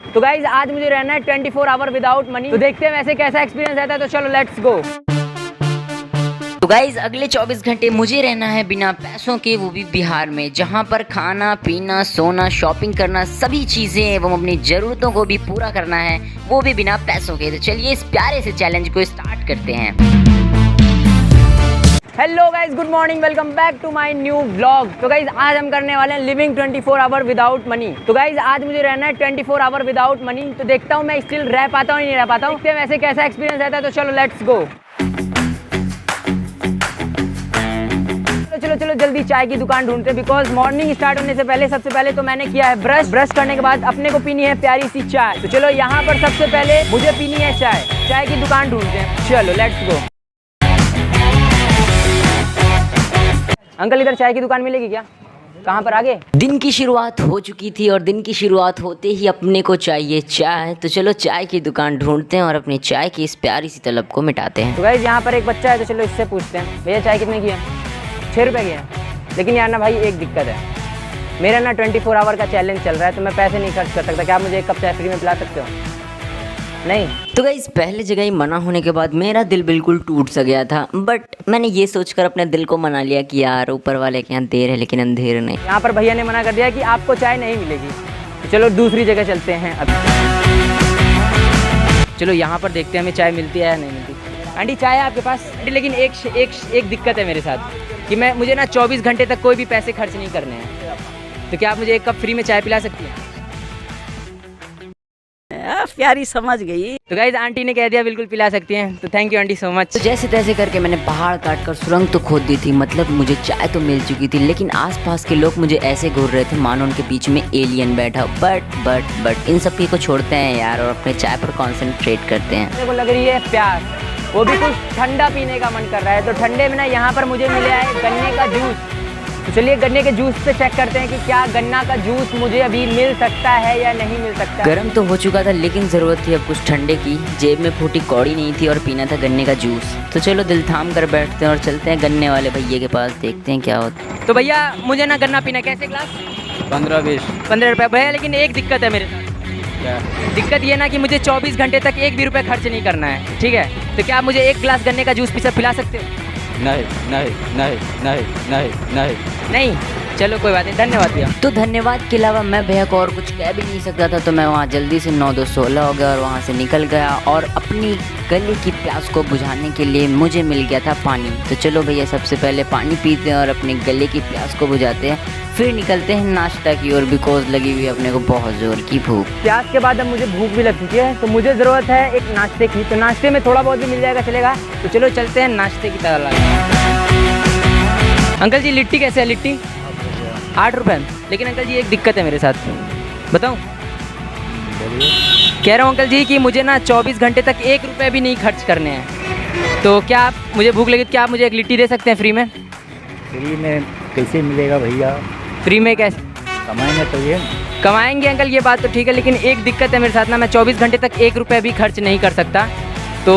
तो गाइज आज मुझे रहना है 24 आवर विदाउट मनी। तो देखते हैं वैसे कैसा एक्सपीरियंस रहता है। तो चलो लेट्स गो। तो गाइज अगले 24 घंटे मुझे रहना है बिना पैसों के, वो भी बिहार में, जहाँ पर खाना पीना सोना शॉपिंग करना सभी चीज़ें एवं अपनी ज़रूरतों को भी पूरा करना है, वो भी बिना पैसों के। तो चलिए इस प्यारे से चैलेंज को स्टार्ट करते हैं। Hello guys, good morning, welcome back to my new vlog. तो गाइज आज हम करने वाले हैं लिविंग 24 आवर विदाउट मनी। तो गाइज आज मुझे रहना है 24 आवर विदाउट मनी। तो देखता हूँ मैं स्टिल रह पाता हूँ नहीं रह पाता हूँ, देखते हैं वैसे कैसा एक्सपीरियंस रहता है। तो चलो लेट्स गो। चलो चलो जल्दी चाय की दुकान ढूंढते हैं, बिकॉज मॉर्निंग स्टार्ट होने से पहले सबसे पहले तो मैंने किया है ब्रश करने के बाद अपने को पीनी है प्यारी सी चाय। तो चलो यहाँ पर सबसे पहले मुझे पीनी है चाय की दुकान ढूंढते हैं। चलो लेट्स गो। अंकल इधर चाय की दुकान मिलेगी क्या? कहाँ पर आगे? दिन की शुरुआत हो चुकी थी और दिन की शुरुआत होते ही अपने को चाहिए चाय। तो चलो चाय की दुकान ढूंढते हैं और अपनी चाय की इस प्यारी सी तलब को मिटाते हैं। तो गाइस यहाँ पर एक बच्चा है, तो चलो इससे पूछते हैं, भैया चाय कितने की है? 6 रुपये की है। लेकिन यार ना भाई एक दिक्कत है, मेरा ना 24 आवर का चैलेंज चल रहा है, तो मैं पैसे नहीं खर्च कर सकता। क्या आप मुझे 1 कप चाय फ्री में पिला सकते हो? नहीं। तो गाइस पहले जगह ही मना होने के बाद मेरा दिल बिल्कुल टूट सा गया था, बट मैंने ये सोचकर अपने दिल को मना लिया कि यार ऊपर वाले के यहाँ देर है लेकिन अंधेर नहीं। यहाँ पर भैया ने मना कर दिया कि आपको चाय नहीं मिलेगी। तो चलो दूसरी जगह चलते हैं अब। चलो यहाँ पर देखते हैं हमें चाय मिलती है या नहीं मिलती। आंटी चाय है आपके पास? आंटी लेकिन एक दिक्कत है मेरे साथ कि मुझे ना 24 घंटे तक कोई भी पैसे खर्च नहीं करने हैं। तो क्या आप मुझे 1 कप फ्री में चाय पिला सकती हैं? प्यारी समझ गई। तो गाइज आंटी ने कह दिया बिल्कुल पिला सकती हैं। तो thank you aunty so much. तो जैसे तैसे करके मैंने पहाड़ काट कर सुरंग तो खोद दी थी, मतलब मुझे चाय तो मिल चुकी थी, लेकिन आसपास के लोग मुझे ऐसे घूर रहे थे मानो उनके बीच में एलियन बैठा। बट इन सब को छोड़ते हैं यार और अपने चाय पर कॉन्सेंट्रेट करते हैं। मेरे को लग रही है प्यास, वो भी कुछ ठंडा पीने का मन कर रहा है। तो ठंडे में ना यहाँ पर मुझे मिला है गन्ने का जूस। तो चलिए गन्ने के जूस पे चेक करते हैं कि क्या गन्ना का जूस मुझे अभी मिल सकता है या नहीं मिल सकता। गर्म तो हो चुका था लेकिन ज़रूरत थी अब कुछ ठंडे की। जेब में फूटी कौड़ी नहीं थी और पीना था गन्ने का जूस। तो चलो दिल थाम कर बैठते हैं और चलते हैं गन्ने वाले भैया के पास, देखते हैं क्या होता है। तो भैया मुझे ना गन्ना पीना, कैसे ग्लास? 15 रुपये भैया। लेकिन एक दिक्कत है मेरे साथ। क्या? दिक्कत ये ना कि मुझे 24 घंटे तक 1 भी रुपये खर्च नहीं करना है, ठीक है? तो क्या आप मुझे 1 गिलास गन्ने का जूस पिला सकते हो? नहीं। चलो कोई बात नहीं, धन्यवाद भैया। तो धन्यवाद के अलावा मैं भैया को और कुछ कह भी नहीं सकता था। तो मैं वहाँ जल्दी से 9-2-16 हो गया और वहाँ से निकल गया और अपनी गले की प्यास को बुझाने के लिए मुझे मिल गया था पानी। तो चलो भैया सबसे पहले पानी पीते हैं और अपने गले की प्यास को बुझाते हैं, फिर निकलते हैं नाश्ता की ओर, बिकॉज लगी हुई अपने को बहुत ज़ोर की भूख। प्यास के बाद अब मुझे भूख भी लग चुकी है, तो मुझे ज़रूरत है एक नाश्ते की। तो नाश्ते में थोड़ा बहुत भी मिल जाएगा चलेगा। तो चलो चलते हैं नाश्ते की तरफ। अंकल जी लिट्टी कैसे है? लिट्टी 8 रुपये। लेकिन अंकल जी एक दिक्कत है मेरे साथ, बताऊं? कह रहा हूँ अंकल जी कि मुझे ना 24 घंटे तक 1 रुपये भी नहीं खर्च करने हैं। तो क्या आप मुझे भूख लगी तो क्या आप मुझे एक लिट्टी दे सकते हैं फ्री में? फ्री में कैसे मिलेगा भैया? फ्री में कैसे कमाएंगे तो ये कमाएंगे अंकल, ये बात तो ठीक है, लेकिन एक दिक्कत है मेरे साथ ना, मैं 24 घंटे तक 1 रुपये भी खर्च नहीं कर सकता। तो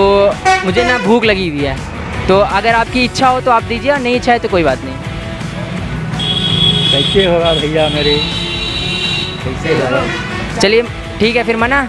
मुझे ना भूख लगी हुई है। तो अगर आपकी इच्छा हो तो आप दीजिए, और नहीं इच्छा है तो कोई बात नहीं। कैसे होगा भैया मेरे? कैसे होगा? चलिए ठीक है फिर मना।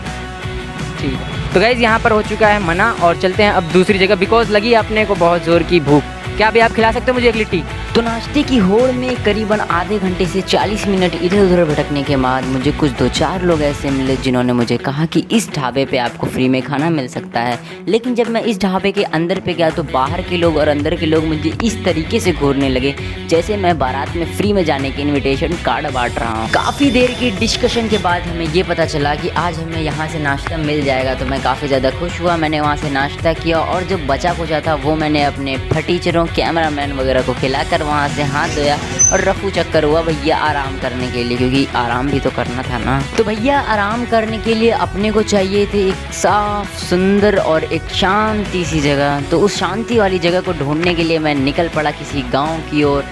ठीक है तो गाइज़ यहाँ पर हो चुका है मना और चलते हैं अब दूसरी जगह, बिकॉज लगी है अपने को बहुत ज़ोर की भूख। क्या अभी आप खिला सकते हो मुझे 1 लिट्टी? तो नाश्ते की होड़ में करीबन आधे घंटे से 40 मिनट इधर उधर भटकने के बाद मुझे कुछ 2-4 लोग ऐसे मिले जिन्होंने मुझे कहा कि इस ढाबे पे आपको फ्री में खाना मिल सकता है। लेकिन जब मैं इस ढाबे के अंदर पे गया तो बाहर के लोग और अंदर के लोग मुझे इस तरीके से घूरने लगे जैसे मैं बारात में फ्री में जाने के इन्विटेशन कार्ड बांट रहा हूँ। काफ़ी देर की डिस्कशन के बाद हमें ये पता चला कि आज हमें यहाँ से नाश्ता मिल जाएगा। तो मैं काफ़ी ज़्यादा खुश हुआ, मैंने वहाँ से नाश्ता किया और जो बचा कुचा था वो मैंने अपने फटीचरों कैमरामैन वगैरह को खिलाकर वहाँ से हाथ धोया और रफू चक्कर हुआ भैया आराम करने के लिए, क्योंकि आराम भी तो करना था ना। तो भैया आराम करने के लिए अपने को चाहिए थे एक साफ सुंदर और एक शांति सी जगह। तो उस शांति वाली जगह को ढूंढने के लिए मैं निकल पड़ा किसी गांव की ओर।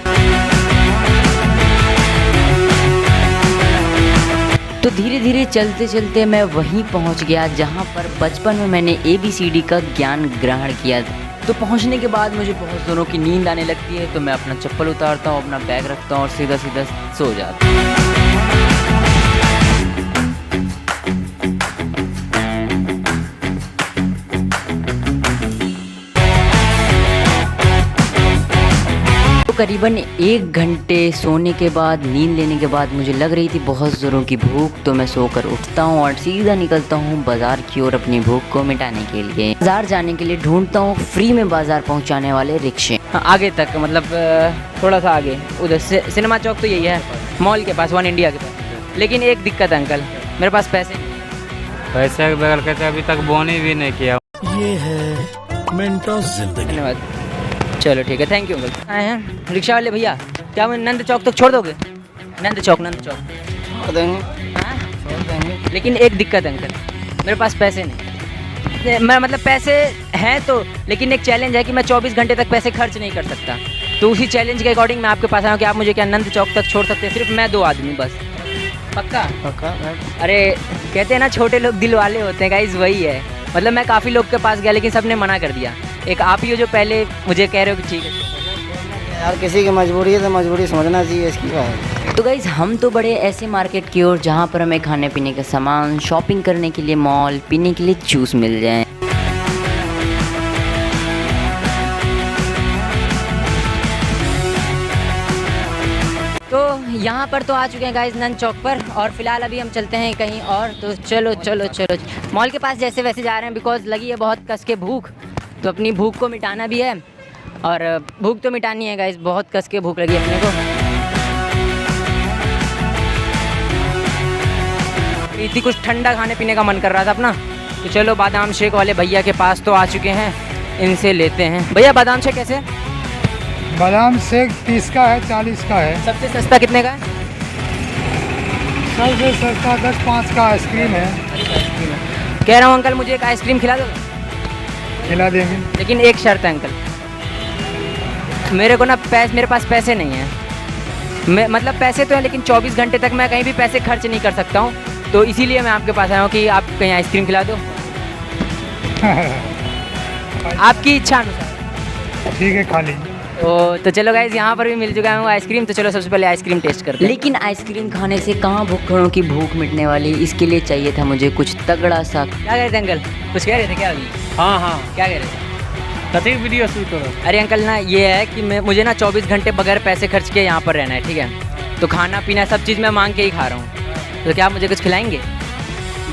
तो धीरे धीरे चलते चलते मैं वहीं पहुंच गया जहां पर बचपन में मैंने ABCD का ज्ञान ग्रहण किया था। तो पहुंचने के बाद मुझे बहुत जोरों की नींद आने लगती है, तो मैं अपना चप्पल उतारता हूँ, अपना बैग रखता हूँ और सीधा सीधा सो जाता हूँ। करीबन 1 घंटे सोने के बाद, नींद लेने के बाद मुझे लग रही थी बहुत ज़ोरों की भूख, तो मैं सोकर उठता हूँ और सीधा निकलता हूँ बाज़ार की ओर अपनी भूख को मिटाने के लिए। बाज़ार जाने के लिए ढूंढता हूँ फ्री में बाज़ार पहुँचाने वाले रिक्शे। हाँ, आगे तक मतलब थोड़ा सा आगे उधर से सिनेमा चौक तो यही है, मॉल के पास, वन इंडिया के पास। लेकिन एक दिक्कत है अंकल, मेरे पास पैसे नहीं। पैसे के बगल कहते अभी तक बोनी भी नहीं किया। ये है मेंटोस जिंदगी। धन्यवाद। चलो ठीक है, थैंक यू अंकल। आए हैं रिक्शा वाले भैया, क्या मुझे नंद चौक तक छोड़ दोगे? नंद चौक छोड़ देंगे। हाँ, छोड़ देंगे। लेकिन एक दिक्कत है अंकल, मेरे पास पैसे नहीं। मैं मतलब पैसे हैं तो, लेकिन एक चैलेंज है कि मैं 24 घंटे तक पैसे खर्च नहीं कर सकता। तो उसी चैलेंज के अकॉर्डिंग मैं आपके पास आया हूँ कि आप मुझे क्या नंद चौक तक छोड़ सकते हैं? सिर्फ मैं 2 आदमी बस। पक्का? पक्का। अरे कहते हैं ना छोटे लोग दिल वाले होते हैं गाइस, वही है। मतलब मैं काफ़ी लोग के पास गया लेकिन सबने मना कर दिया। एक आप ही हो जो पहले मुझे कह रहे हो कि ठीक है। यार किसी की मजबूरी है तो मजबूरी समझना चाहिए, इसकी बात है। तो गाइज़ हम तो बड़े ऐसे मार्केट की ओर जहाँ पर हमें खाने पीने का सामान, शॉपिंग करने के लिए मॉल, पीने के लिए जूस मिल जाए। तो यहाँ पर तो आ चुके हैं गाइस नंद चौक पर, और फिलहाल अभी हम चलते हैं कहीं और। तो चलो चलो चलो मॉल के पास जैसे वैसे जा रहे हैं, बिकॉज लगी है बहुत कस के भूख, तो अपनी भूख को मिटाना भी है। और भूख तो मिटानी है गाइस, बहुत कस के भूख लगी अपने को। इतनी कुछ ठंडा खाने पीने का मन कर रहा था अपना, तो चलो बादाम शेक वाले भैया के पास तो आ चुके हैं, इनसे लेते हैं। भैया बादाम शेक कैसे है? बादाम शेक 30 का है, 40 का है। सबसे सस्ता कितने का है? सबसे सस्ता 10-5 का आइसक्रीम है। कह रहा हूँ अंकल मुझे एक आइसक्रीम खिला दो। खिला देंगे। लेकिन एक शर्त है अंकल, मेरे को ना मेरे पास पैसे नहीं है। मतलब पैसे तो है लेकिन 24 घंटे तक मैं कहीं भी पैसे खर्च नहीं कर सकता हूँ, तो इसीलिए मैं आपके पास आया हूँ कि आप कहीं आइसक्रीम खिला दो। आपकी इच्छा अनुसार। ठीक है, खा लीजिए। तो चलो गाइज यहाँ पर भी मिल चुका है वो आइसक्रीम, तो चलो सबसे पहले आइसक्रीम टेस्ट करते हैं। लेकिन आइसक्रीम खाने से कहाँ भूखड़ों की भूख मिटने वाली, इसके लिए चाहिए था मुझे कुछ तगड़ा सा। क्या कह रहे थे अंकल? कुछ कह रहे थे क्या अभी? हाँ हाँ, क्या कह रहे थे? कथी वीडियो शूट करो। अरे अंकल ना ये है कि मुझे ना 24 घंटे बगैर पैसे खर्च के यहाँ पर रहना है, ठीक है? तो खाना पीना सब चीज़ मैं मांग के ही खा रहा हूँ, तो क्या आप मुझे कुछ खिलाएंगे?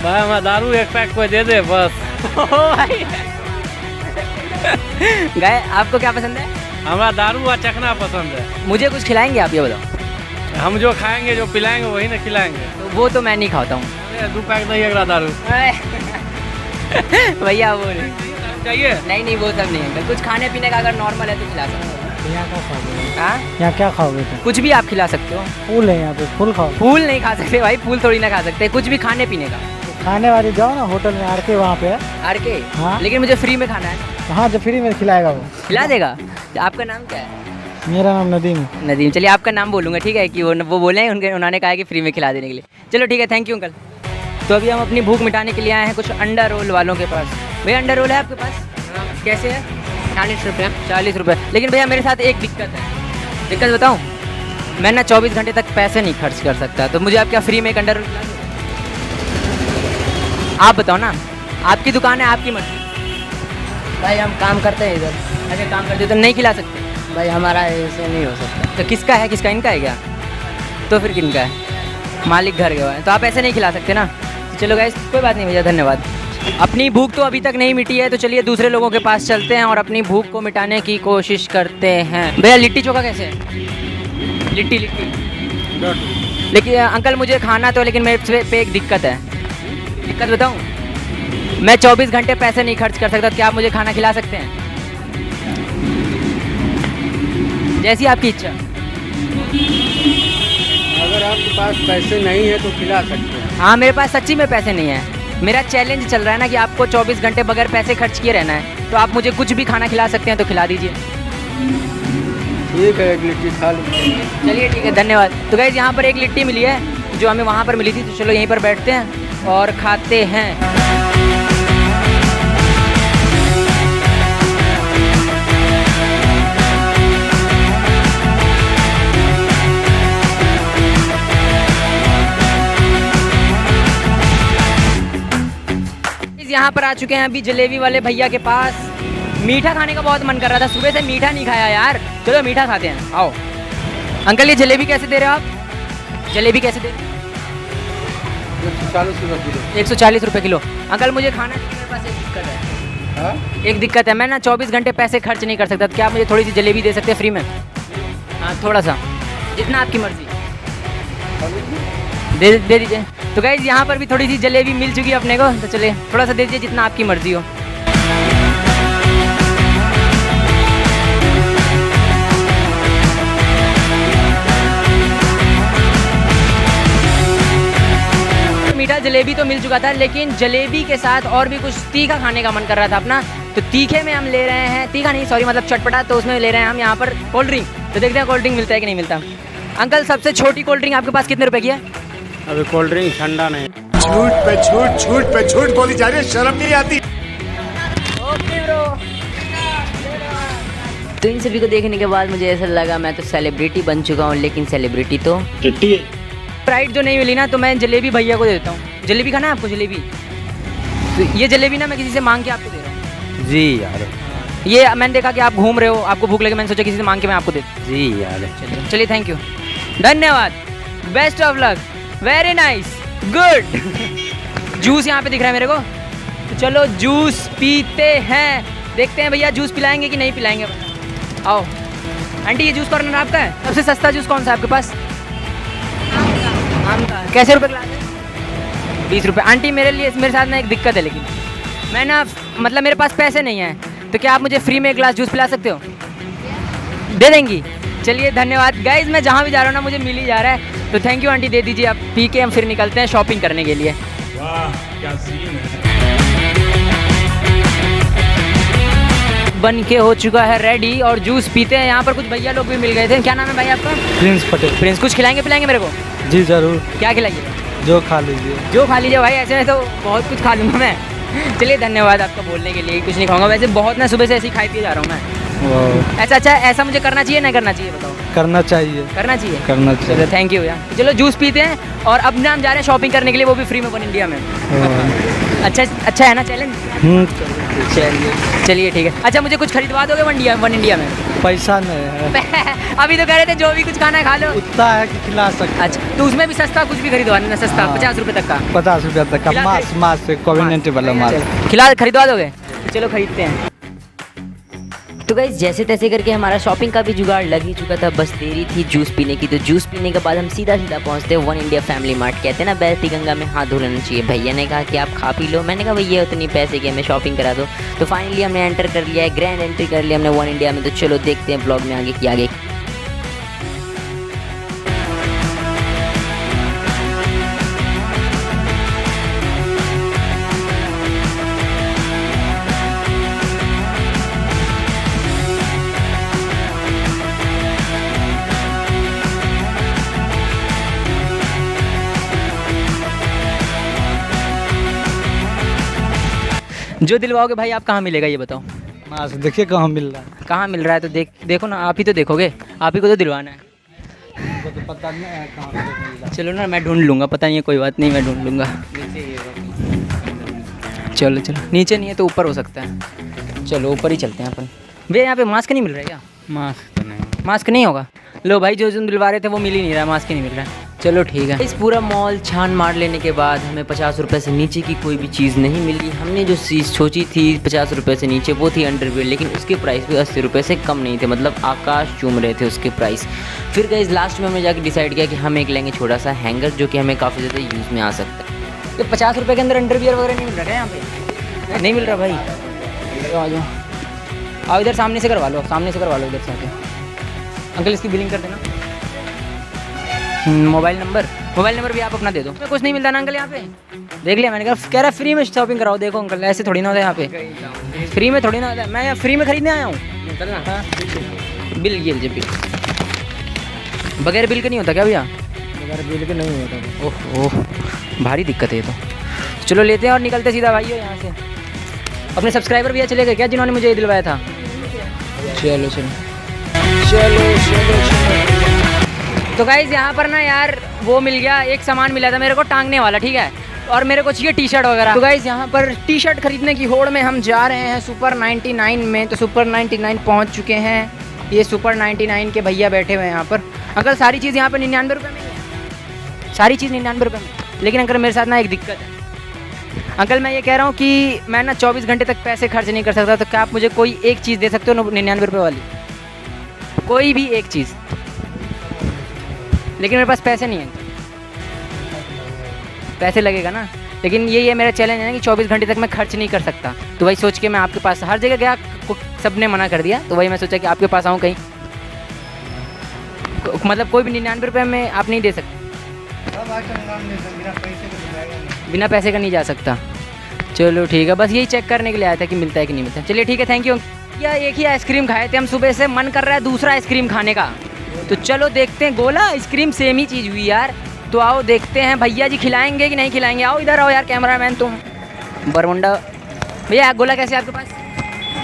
भाई हमारा दारू एक पैक कोई दे दे बस। गए, आपको क्या पसंद है? हमारा दारू और चखना पसंद है। मुझे कुछ खिलाएंगे आप, ये बताओ। हम जो खाएंगे जो पिलाएंगे वही ना खिलाएंगे। तो वो तो मैं नहीं खाता हूँ। 2 पैक नहीं अगला दारू भैया वो नहीं चाहिए। नहीं वो सब नहीं अंकल, कुछ खाने पीने का अगर नॉर्मल है तो खिला सकते हो। यहाँ क्या खाओगे? हाँ, यहाँ क्या खाओगे तुम? कुछ भी आप खिला सकते हो। फूल है यहाँ पे, फूल खाओ। फूल नहीं खा सकते भाई, फूल थोड़ी ना खा सकते, कुछ भी खाने पीने का। खाने वाली जाओ ना होटल में, आर के वहाँ पे है। आर के? हाँ। लेकिन मुझे फ्री में खाना है। हाँ, जो फ्री में खिलाएगा वो। खिला देगा? आपका नाम क्या है? मेरा नाम नदीम है। नदीम। चलिए आपका नाम बोलूँगा, ठीक है? कि वो बोले उन्होंने कहा कि फ्री में खिला देने के लिए। चलो ठीक है, थैंक यू अंकल। तो अभी हम अपनी भूख मिटाने के लिए आए हैं कुछ अंडा रोल वालों के पास। भैया अंडा रोल है आपके पास? कैसे है? 40 रुपये। 40 रुपये। लेकिन भैया मेरे साथ एक दिक्कत है। दिक्कत बताऊँ? मैं ना 24 घंटे तक पैसे नहीं खर्च कर सकता, तो मुझे आप क्या फ्री में एक अंडा रोल खिला दोगे? आप बताओ ना, आपकी दुकान है, आपकी मर्जी। भाई हम काम करते हैं इधर। अच्छा काम करते हो तो नहीं खिला सकते? भाई हमारा ऐसे नहीं हो सकता। तो किसका है? किसका? इनका है क्या? तो फिर किनका है? मालिक घर गया है, तो आप ऐसे नहीं खिला सकते ना। तो चलो गाइस, कोई बात नहीं भैया, धन्यवाद। अपनी भूख तो अभी तक नहीं मिटी है, तो चलिए दूसरे लोगों के पास चलते हैं और अपनी भूख को मिटाने की कोशिश करते हैं। भैया लिट्टी चोखा कैसे है? लिट्टी लेकिन अंकल मुझे खाना तो, लेकिन मेरे पे एक दिक्कत है। दिक्कत बताऊँ? मैं 24 घंटे पैसे नहीं खर्च कर सकता, तो क्या आप मुझे खाना खिला सकते हैं? जैसी आपकी इच्छा। अगर आपके पास पैसे नहीं है तो खिला सकते हैं। हाँ मेरे पास सच्ची में पैसे नहीं है। मेरा चैलेंज चल रहा है ना कि आपको 24 घंटे बगैर पैसे खर्च किए रहना है, तो आप मुझे कुछ भी खाना खिला सकते हैं, तो खिला दीजिए। ठीक है, एक लिट्टी खा लीजिए। चलिए ठीक है, धन्यवाद। तो गाइस यहाँ पर एक लिट्टी मिली है जो हमें वहाँ पर मिली थी, तो चलो यहीं पर बैठते हैं और खाते हैं। यहाँ पर आ चुके हैं अभी जलेबी वाले भैया के पास। मीठा खाने का बहुत मन कर रहा था, सुबह से मीठा नहीं खाया यार। चलो मीठा खाते हैं, आओ। अंकल ये जलेबी कैसे दे रहे हो आप? जलेबी कैसे दे रहे हो? 140 रुपये किलो। 140 रुपये किलो। अंकल मुझे खाना है, मेरे पास एक दिक्कत है। हाँ? एक दिक्कत है, मैं ना 24 घंटे पैसे खर्च नहीं कर सकता, तो क्या आप मुझे थोड़ी सी जलेबी दे सकते हैं फ्री में? हाँ थोड़ा सा, जितना आपकी मर्जी दे दीजिए। तो गाइस यहाँ पर भी थोड़ी सी जलेबी मिल चुकी है अपने को, तो चलिए थोड़ा सा दे दीजिए, जितना आपकी मर्जी हो। मीठा जलेबी तो मिल चुका था, लेकिन जलेबी के साथ और भी कुछ तीखा खाने का मन कर रहा था अपना, तो तीखे में हम ले रहे हैं, तीखा नहीं सॉरी मतलब चटपटा, तो उसमें ले रहे हैं हम यहाँ पर कोल्ड ड्रिंक। तो देखते हैं कोल्ड ड्रिंक मिलता है कि नहीं मिलता। अंकल सबसे छोटी कोल्ड ड्रिंक आपके पास कितने रुपए की है? अभी कोल्ड ड्रिंक ठंडा नहीं। झूठ पे झूठ बोली जा रही है, शर्म नहीं आती। तो इन सभी को देखने के बाद मुझे ऐसा लगा मैं तो सेलिब्रिटी बन चुका हूँ, लेकिन सेलिब्रिटी तो स्प्राइट जो नहीं मिली ना, तो मैं जलेबी भैया को दे देता हूँ। जलेबी खाना है आपको? जलेबी, तो ये जलेबी ना मैं किसी से मांग के आपको दे रहा हूँ। जी यार। ये मैंने देखा कि आप घूम रहे हो, आपको भूख लगे, मैंने सोचा किसी से मांग के मैं आपको दे दूँ। जी यार। चलिए थैंक यू, धन्यवाद, best of luck, very nice, good. Juice यहाँ पे दिख रहा है मेरे को, तो चलो जूस पीते हैं। देखते हैं भैया जूस पिलाएंगे कि नहीं पिलाएंगे। आओ आंटी, ये जूस कॉर्नर आपका है? सबसे सस्ता जूस कौन सा है आपके पास? आम का। कैसे रुपए ग्लास है? 20 रुपये। आंटी मेरे साथ ना एक दिक्कत है, लेकिन मैं ना मतलब मेरे पास पैसे नहीं हैं, तो क्या आप मुझे फ्री में एक ग्लास जूस पिला सकते हो? दे देंगी? चलिए धन्यवाद। गाइज मैं जहाँ भी जा रहा हूँ ना मुझे मिल ही जा रहा है, तो थैंक यू आंटी, दे दीजिए। आप पी के हम फिर निकलते हैं शॉपिंग करने के लिए। वाह क्या सीन है। बन के हो चुका है रेडी और जूस पीते हैं। यहाँ पर कुछ भैया लोग भी मिल गए थे। क्या नाम है भाई आपका? प्रिंस पटेल। प्रिंस, कुछ खिलाएंगे पिलाएंगे मेरे को? जी जरूर, क्या खिलाइए? जो खा लीजिए। जो खा लीजिए भाई, ऐसे में तो बहुत कुछ खा लूँगा मैं। चलिए धन्यवाद आपका बोलने के लिए। कुछ नहीं खाऊंगा वैसे, बहुत ना सुबह से ऐसे ही खाई पिए जा रहा हूँ मैं। ऐसा अच्छा ऐसा मुझे करना चाहिए नहीं करना चाहिए बताओ? करना चाहिए, करना चाहिए, करना चाहिए। चलो थैंक यू यार। चलो जूस पीते हैं और अब ना हम जा रहे हैं शॉपिंग करने के लिए, वो भी फ्री में वन इंडिया में। अच्छा है ना चैलेंज? चलिए ठीक है। अच्छा मुझे कुछ खरीदवा दोगे वन इंडिया में? पैसा नहीं है। अभी तो कह रहे थे जो भी कुछ खाना है खा लो। उतना है कि खिला सकते। अच्छा तो उसमें भी सस्ता कुछ भी खरीदवा देना, सस्ता 50 रुपये तक का। 50 रुपया तक का खिला मास, मास से कोविनेंट वाला मास। खिला खरीदवा दोगे? चलो खरीदते हैं। तो गाइस जैसे तैसे करके हमारा शॉपिंग का भी जुगाड़ लग ही चुका था, बस देरी थी जूस पीने की। तो जूस पीने के बाद हम सीधा पहुंचते वन इंडिया फैमिली मार्ट। कहते हैं ना बहती गंगा में हाथ धो लेना चाहिए। भैया ने कहा कि आप खा पी लो, मैंने कहा भैया उतनी पैसे की हमें शॉपिंग करा दो। तो फाइनली हमने एंटर कर लिया है, ग्रैंड एंट्री कर लिया हमने वन इंडिया में। तो चलो देखते हैं ब्लॉग में आगे की आगे। जो दिलवाओगे भाई आप कहाँ मिलेगा ये बताओ? मास देखिए कहाँ मिल रहा है। कहाँ मिल रहा है? तो देखो ना, आप ही तो देखोगे, आप ही को तो दिलवाना है। तो पता नहीं है कहाँ पे मिल रहा है। चलो ना मैं ढूंढ लूँगा, पता नहीं है, कोई बात नहीं, मैं ढूंढ लूँगा। चलो नीचे नहीं है तो ऊपर हो सकता है। चलो ऊपर ही चलते हैं अपन। भैया यहाँ पे मास्क नहीं मिल रहा है क्या? मास्क नहीं। मास्क नहीं होगा? लो भाई जो दिलवा रहे थे वो मिल ही नहीं रहा, मास्क ही नहीं मिल रहा है। चलो ठीक है। इस पूरा मॉल छान मार लेने के बाद हमें 50 रुपये से नीचे की कोई भी चीज़ नहीं मिली। हमने जो चीज़ सोची थी 50 रुपये से नीचे वो थी अंडरवियर, लेकिन उसके प्राइस भी 80 रुपये से कम नहीं थे, मतलब आकाश चूम रहे थे उसके प्राइस। फिर गाइस लास्ट में हमने जाकर डिसाइड किया कि हम एक लेंगे छोटा सा हैंगर, जो कि हमें काफ़ी ज़्यादा यूज़ में आ सकता है। ये 50 रुपये के अंदर अंडरवियर वगैरह नहीं मिल रहा है यहाँ पे? नहीं मिल रहा भाई। आ जाओ, आओ इधर सामने से करवा लो, सामने से करवा लो इधर से आके। अंकल इसकी बिलिंग कर देना। मोबाइल नंबर भी आप अपना दे दो। कुछ नहीं मिलता ना अंकल यहाँ पे? देख लिया मैंने, कह रहा फ्री में शॉपिंग कराओ। देखो अंकल ऐसे थोड़ी ना होता है यहाँ पे, फ्री में थोड़ी ना होता है। मैं यहाँ फ्री में खरीदने आया हूँ। बिल ये लीजिए, बिल बगैर बिल के नहीं होता क्या भैया? बगैर बिल के नहीं होता। ओह भारी दिक्कत है ये तो। चलो लेते हैं और निकलते सीधा भाई यहाँ से। अपने सब्सक्राइबर भैया चले गए क्या जिन्होंने मुझे ये दिलवाया था? चलो तो गाइज़ यहाँ पर ना यार वो मिल गया, एक सामान मिला था मेरे को टांगने वाला, ठीक है, और मेरे को चाहिए टी शर्ट वगैरह। तो गाइज़ यहाँ पर टी शर्ट खरीदने की होड़ में हम जा रहे हैं सुपर 99 में। तो सुपर 99 पहुँच चुके हैं ये सुपर 99 के भैया बैठे हुए हैं यहाँ पर। अंकल सारी चीज़ यहाँ पर 99 रुपये में है, सारी चीज़ 99 रुपये में। लेकिन अंकल मेरे साथ ना एक दिक्कत है अंकल, मैं ये कह रहा हूँ कि मैं ना 24 घंटे तक पैसे खर्च नहीं कर सकता, तो क्या आप मुझे कोई एक चीज़ दे सकते हो 99 रुपये वाली, कोई भी एक चीज़। लेकिन मेरे पास पैसे नहीं हैं, पैसे लगेगा ना। लेकिन ये मेरा चैलेंज है ना कि 24 घंटे तक मैं खर्च नहीं कर सकता। तो वही सोच के मैं आपके पास, हर जगह गया सब ने मना कर दिया, तो वही मैं सोचा कि आपके पास आऊँ कहीं। मतलब कोई भी 99 रुपये में आप नहीं दे सकते, बिना पैसे का नहीं जा सकता। चलो ठीक है, बस यही चेक करने के लिए आया था कि मिलता है कि नहीं मिलता। चलिए ठीक है, थैंक यू। या एक ही आइसक्रीम खाए थे हम सुबह से, मन कर रहा है दूसरा आइसक्रीम खाने का, तो चलो देखते हैं। गोला आइसक्रीम सेम ही चीज़ हुई यार, तो आओ देखते हैं भैया जी खिलाएंगे कि नहीं खिलाएंगे। आओ इधर आओ यार, कैमरामैन तुम बरमुंडा। भैया गोला कैसे आपके पास?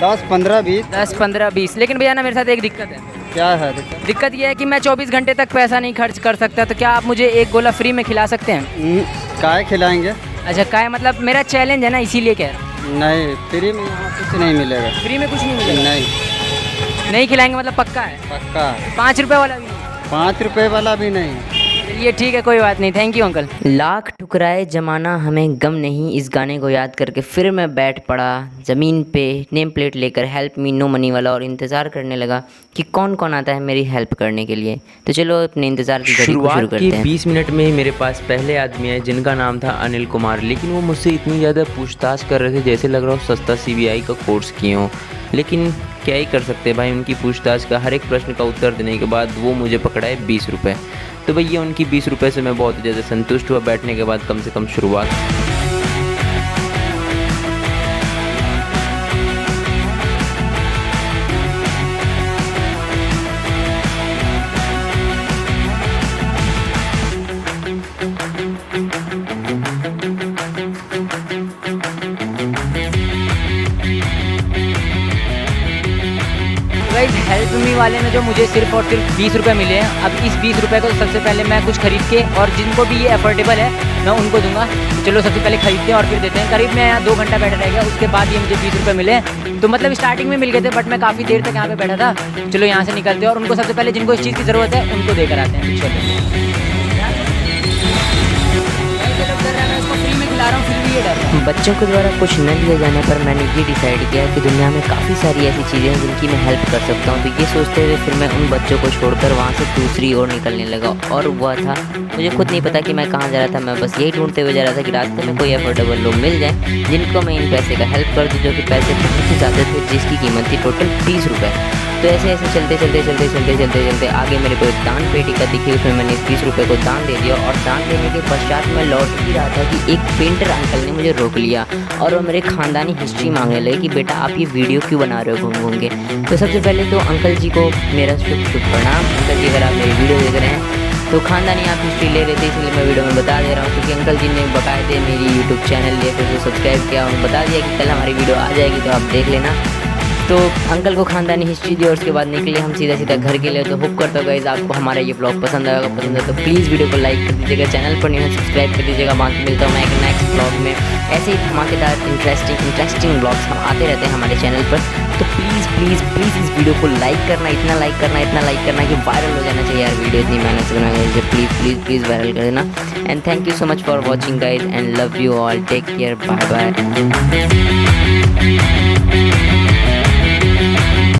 10, 15, 20। लेकिन भैया ना मेरे साथ एक दिक्कत है। क्या है दिक्कत ये है कि मैं 24 घंटे तक पैसा नहीं खर्च कर सकता, तो क्या आप मुझे एक गोला फ्री में खिला सकते हैं? काय खिलाएंगे? अच्छा काय, मतलब मेरा चैलेंज है ना, इसीलिए कह रहा हूँ। नहीं, फ्री में यहाँ कुछ नहीं मिलेगा। फ्री में कुछ नहीं मिलेगा? नहीं खिलाएंगे, मतलब पक्का है? पक्का। 5 रुपये वाला भी नहीं? 5 रुपये वाला भी नहीं। चलिए ठीक है, कोई बात नहीं, थैंक यू अंकल। लाख ठुकराए जमाना हमें गम नहीं, इस गाने को याद करके फिर मैं बैठ पड़ा ज़मीन पे नेम प्लेट लेकर, हेल्प मी नो मनी वाला, और इंतज़ार करने लगा कि कौन कौन आता है मेरी हेल्प करने के लिए। तो चलो अपने इंतज़ार की घड़ी को शुरू शुरुआत करते के हैं। 20 मिनट में ही मेरे पास पहले आदमी आए जिनका नाम था अनिल कुमार, लेकिन वो मुझसे इतनी ज़्यादा पूछताछ कर रहे थे जैसे लग रहा हो सस्ता CBI का कोर्स किए हों। लेकिन क्या ही कर सकते हैं भाई, उनकी पूछताछ का हर एक प्रश्न का उत्तर देने के बाद वो मुझे पकड़ाए 20 रुपये। तो भैया उनकी 20 रुपये से मैं बहुत ज़्यादा संतुष्ट हुआ। बैठने के बाद कम से कम शुरुआत। गाइस हेल्प मी वाले में जो मुझे सिर्फ और सिर्फ 20 रुपये मिले हैं। अब इस 20 रुपये को सबसे पहले मैं कुछ खरीद के, और जिनको भी ये अफोर्डेबल है मैं उनको दूंगा। चलो सबसे पहले खरीदते हैं और फिर देते हैं। करीब मैं यहाँ 2 घंटा बैठा रह गया, उसके बाद ये मुझे 20 रुपये मिले। तो मतलब स्टार्टिंग में मिल गए थे, बट मैं काफ़ी देर तक यहाँ पे बैठा था। चलो यहाँ से निकलते हैं और उनको सबसे पहले जिनको इस चीज़ की ज़रूरत है उनको देकर आते हैं। चलो फ्री में खिला रहा हूँ, फिर भी ये डर रहा है। बच्चों के द्वारा कुछ न दिए जाने पर मैंने ये डिसाइड किया कि दुनिया में काफ़ी सारी ऐसी चीज़ें हैं जिनकी मैं हेल्प कर सकता हूँ। तो ये सोचते हुए फिर मैं उन बच्चों को छोड़कर वहाँ से दूसरी ओर निकलने लगा। और वह था, मुझे खुद नहीं पता कि मैं कहाँ जा रहा था। मैं बस यही ढूंढते हुए जा रहा था कि रास्ते में कोई अफोर्डेबल लोग मिल जाए जिनको मैं इन पैसे का हेल्प कर दूँ, जो कि पैसे बहुत ही ज़्यादा थे, जिसकी कीमत थी टोटल 30 रुपये। तो ऐसे ऐसे चलते आगे मेरे को एक दान पेटी का दिखी, उसमें मैंने इस 20 रुपये को दान दे दिया। और दान देने के पश्चात मैं लौट ही रहा था कि एक पेंटर अंकल ने मुझे रोक लिया और वो मेरे ख़ानदानी हिस्ट्री मांगने लगे कि बेटा आप ये वीडियो क्यों बना रहे हो घूम के। तो सबसे पहले तो अंकल जी को मेरा शुभ प्रणाम। अंकल जी अगर आप मेरी वीडियो देख रहे हैं तो ख़ानदानी आप हिस्ट्री ले रहे थे, इसलिए मैं वीडियो में बता दे रहा हूँ। क्योंकि अंकल जी ने बाकायदे मेरी यूट्यूब चैनल लिए, फिर सब्सक्राइब किया, उन्होंने बता दिया कि कल हमारी वीडियो आ जाएगी तो आप देख लेना। तो अंकल को ख़ानदानी हिस्ट्री दी और उसके बाद निकले हम सीधा घर के लिए। तो होप करता हूँ गाइस आपको हमारा ये ब्लॉग पसंद आएगा। पसंद है तो प्लीज़ वीडियो को लाइक कर दीजिएगा, चैनल पर नहीं है सब्सक्राइब कर दीजिएगा। बाकी मिलता हूँ मैं एक नेक्स्ट ब्लॉग में। ऐसे ही धमाकेदार इंटरेस्टिंग ब्लॉग्स हम आते रहते हैं हमारे चैनल पर। तो प्लीज़ इस वीडियो को लाइक करना, इतना लाइक करना कि वायरल हो जाना चाहिए यार। वीडियो इतनी मेहनत से बनाई है, प्लीज़ वायरल कर देना। And thank you so much for watching guys, and love you all, take care, bye bye.